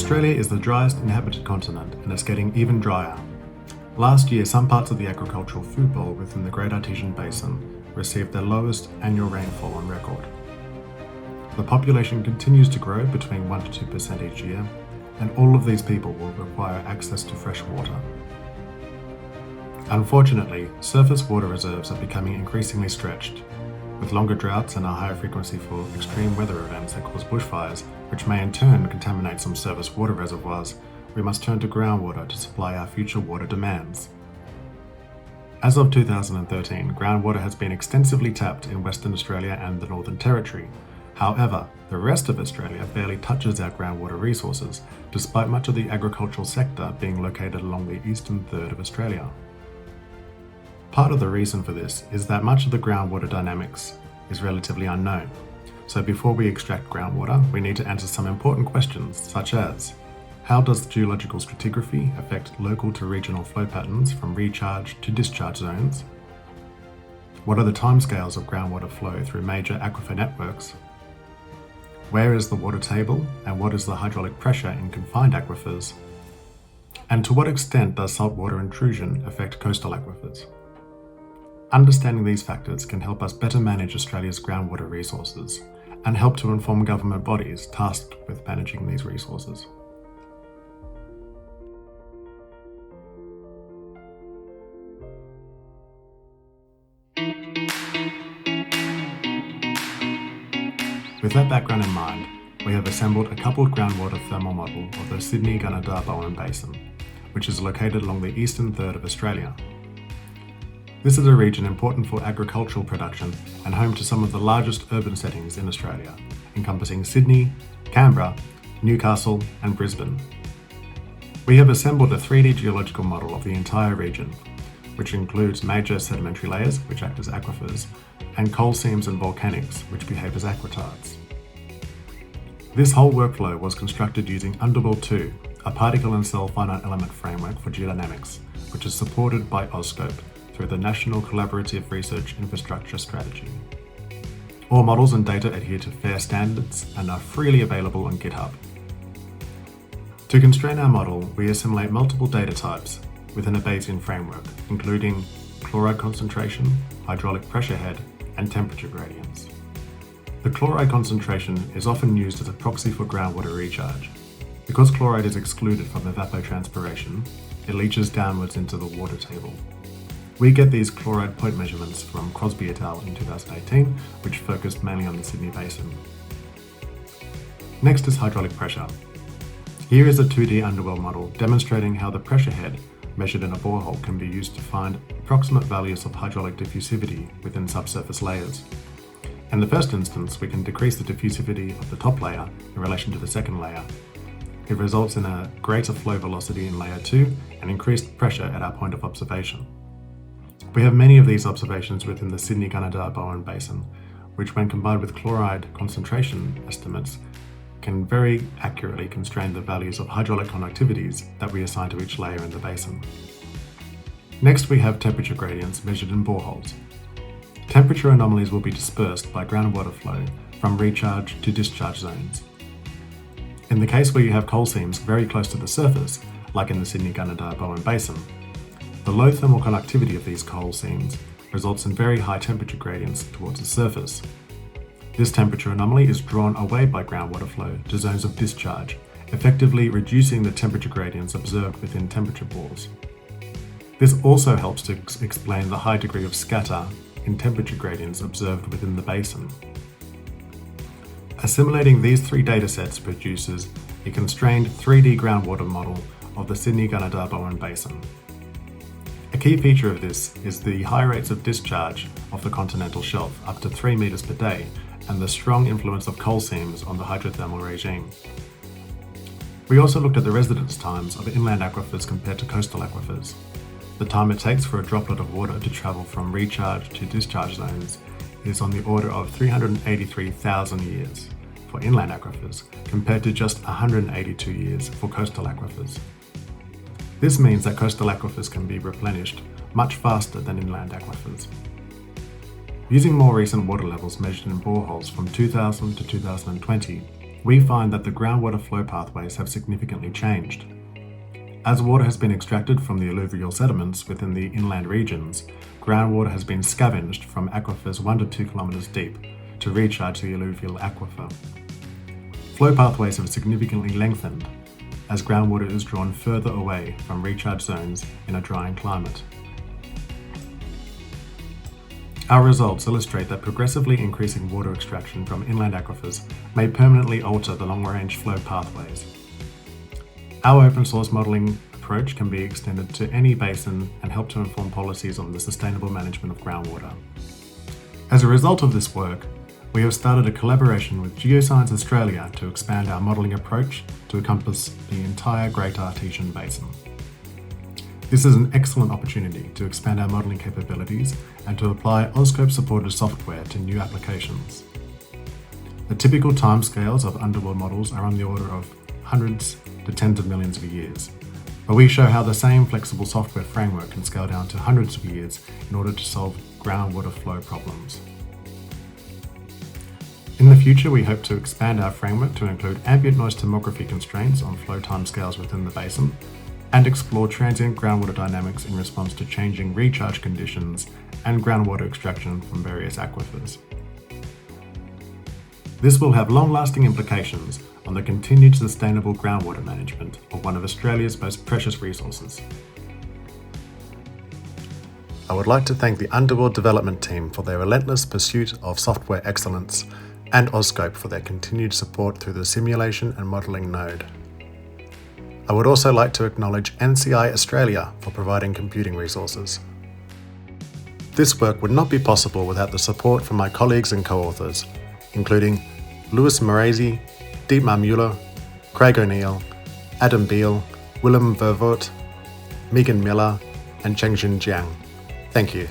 Australia is the driest inhabited continent and is getting even drier. Last year, some parts of the agricultural food bowl within the Great Artesian Basin received their lowest annual rainfall on record. The population continues to grow between 1 to 2% each year, and all of these people will require access to fresh water. Unfortunately, surface water reserves are becoming increasingly stretched. With longer droughts and a higher frequency for extreme weather events that cause bushfires, which may in turn contaminate some surface water reservoirs, we must turn to groundwater to supply our future water demands. As of 2013, groundwater has been extensively tapped in Western Australia and the Northern Territory. However, the rest of Australia barely touches our groundwater resources, despite much of the agricultural sector being located along the eastern third of Australia. Part of the reason for this is that much of the groundwater dynamics is relatively unknown. So before we extract groundwater, we need to answer some important questions such as: how does geological stratigraphy affect local to regional flow patterns from recharge to discharge zones? What are the timescales of groundwater flow through major aquifer networks? Where is the water table and what is the hydraulic pressure in confined aquifers? And to what extent does saltwater intrusion affect coastal aquifers? Understanding these factors can help us better manage Australia's groundwater resources and help to inform government bodies tasked with managing these resources. With that background in mind, we have assembled a coupled groundwater thermal model of the Sydney-Gunnedah-Darbaon Basin, which is located along the eastern third of Australia. This is a region important for agricultural production and home to some of the largest urban settings in Australia, encompassing Sydney, Canberra, Newcastle and Brisbane. We have assembled a 3D geological model of the entire region, which includes major sedimentary layers, which act as aquifers, and coal seams and volcanics, which behave as aquatards. This whole workflow was constructed using Underworld 2, a particle and cell finite element framework for geodynamics, which is supported by AuScope through the National Collaborative Research Infrastructure Strategy. All models and data adhere to FAIR standards and are freely available on GitHub. To constrain our model, we assimilate multiple data types within a Basin framework, including chloride concentration, hydraulic pressure head, and temperature gradients. The chloride concentration is often used as a proxy for groundwater recharge. Because chloride is excluded from evapotranspiration, it leaches downwards into the water table. We get these chloride point measurements from Crosby et al. In 2018, which focused mainly on the Sydney Basin. Next is hydraulic pressure. Here is a 2D Underworld model demonstrating how the pressure head measured in a borehole can be used to find approximate values of hydraulic diffusivity within subsurface layers. In the first instance, we can decrease the diffusivity of the top layer in relation to the second layer. It results in a greater flow velocity in layer 2 and increased pressure at our point of observation. We have many of these observations within the Sydney-Gunnedah-Darbaon Basin, which when combined with chloride concentration estimates, can very accurately constrain the values of hydraulic conductivities that we assign to each layer in the basin. Next, we have temperature gradients measured in boreholes. Temperature anomalies will be dispersed by groundwater flow from recharge to discharge zones. In the case where you have coal seams very close to the surface, like in the Sydney-Gunnedah-Darbaon Basin, the low thermal conductivity of these coal seams results in very high temperature gradients towards the surface. This temperature anomaly is drawn away by groundwater flow to zones of discharge, effectively reducing the temperature gradients observed within temperature bores. This also helps to explain the high degree of scatter in temperature gradients observed within the basin. Assimilating these three datasets produces a constrained 3D groundwater model of the Sydney-Gunnedah-Darbaon Basin. A key feature of this is the high rates of discharge of the continental shelf, up to 3 meters per day, and the strong influence of coal seams on the hydrothermal regime. We also looked at the residence times of inland aquifers compared to coastal aquifers. The time it takes for a droplet of water to travel from recharge to discharge zones is on the order of 383,000 years for inland aquifers, compared to just 182 years for coastal aquifers. This means that coastal aquifers can be replenished much faster than inland aquifers. Using more recent water levels measured in boreholes from 2000 to 2020, we find that the groundwater flow pathways have significantly changed. As water has been extracted from the alluvial sediments within the inland regions, groundwater has been scavenged from aquifers 1 to 2 kilometres deep to recharge the alluvial aquifer. Flow pathways have significantly lengthened as groundwater is drawn further away from recharge zones in a drying climate. Our results illustrate that progressively increasing water extraction from inland aquifers may permanently alter the long-range flow pathways. Our open source modelling approach can be extended to any basin and help to inform policies on the sustainable management of groundwater. As a result of this work, we have started a collaboration with Geoscience Australia to expand our modelling approach to encompass the entire Great Artesian Basin. This is an excellent opportunity to expand our modelling capabilities and to apply AuScope supported software to new applications. The typical timescales of underworld models are on the order of hundreds to tens of millions of years, but we show how the same flexible software framework can scale down to hundreds of years in order to solve groundwater flow problems. In the future, we hope to expand our framework to include ambient noise tomography constraints on flow timescales within the basin, and explore transient groundwater dynamics in response to changing recharge conditions and groundwater extraction from various aquifers. This will have long-lasting implications on the continued sustainable groundwater management of one of Australia's most precious resources. I would like to thank the Underworld development team for their relentless pursuit of software excellence and AuScope for their continued support through the simulation and modelling node. I would also like to acknowledge NCI Australia for providing computing resources. This work would not be possible without the support from my colleagues and co-authors, including Louis Morazi, Dietmar Müller, Craig O'Neill, Adam Beale, Willem Vervoort, Megan Miller, and Chengjin Jiang. Thank you.